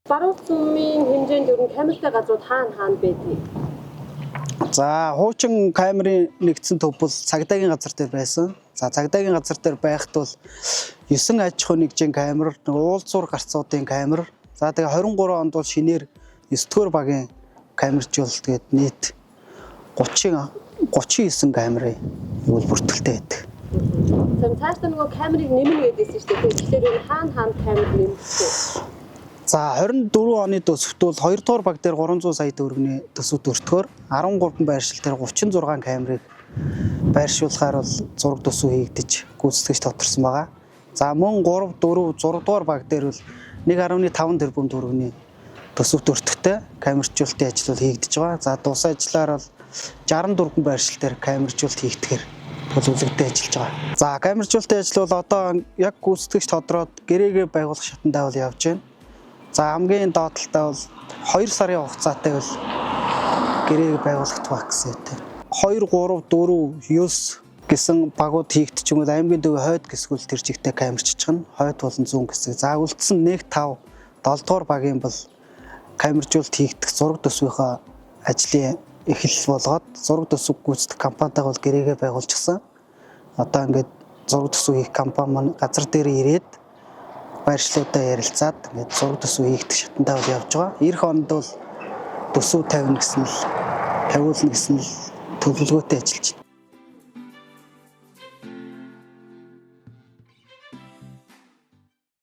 Баруун сумын хэмжээнд ер нь камертай газрууд хаана байдгийг? За хуучин камерын нэгдсэн төв бол цагдаагийн газар дээр байсан. За цагдаагийн газар дээр байхад бол 9 аж ахуй нэгжийн камер, уулзуур гарцуудын камер. За тэгээ 23 онд бол шинээр 9-р багийн камержуулалт гээд нийт 39 камерын бүртгэлтэй байдаг. Цаашдаа нөгөө камерыг нэмнэ гэдээсэн шүү дээ. Тэгэхээр ер нь хаана камер нэмэгдсэн? За 24 оны төсөвт бол 2 дугаар баг дээр 300 сая төгрөгийн төсөвт өртгөөр 13 байршил дээр 36 камерыг байршуулахаар бол зураг төсөв хийгдэж гүйцэтгэж тодорсон байгаа. За мөн 3, 4, 6 дугаар баг дээр бол 1.5 тэрбум төгрөгийн төсөвт өртөгтэй камержуулалтын ажил бол хийгдэж байгаа. За тус ажиллаар бол 64 байршил дээр камержуулалт хийгдэхээр төлөвлөгдөө ажиллаж байгаа. За камержуулалтын ажил бол одоо яг гүйцэтгэж тодроод гэрээгээ байгуулах шатндаа бол явж байна. За хамгийн доотлолтой бол 2 сарын хугацаатай бол гэрээг байгуулагдах гэсэн үг. 2, 3, 4, 9 гэсэн багууд хийгдчих юм бол аймгийн төв хойд гэсгүүл тэр чигтээ камерчиж чана. Хойд болон зүүн гэсэг. За үлдсэн 1, 5, 7 дугаар багийн бол камержуулалт хийгдэх зураг төсвийнхаа ажлын эхлэл болгоод зураг төсөв гүйцэтгэх компанитайгаа бол гэрээгээ байгуулчихсан. Одоо ингээд зураг төсөв хийх компани маань газар дээр ирээд байршлуудаа ярилцаад ингээд зураг төсөв хийгдэх шатндаа бол явж байгаа. Ирэх онд бол төсөв тавина гэсэн л төлөвлөгөөтэй ажиллаж байна.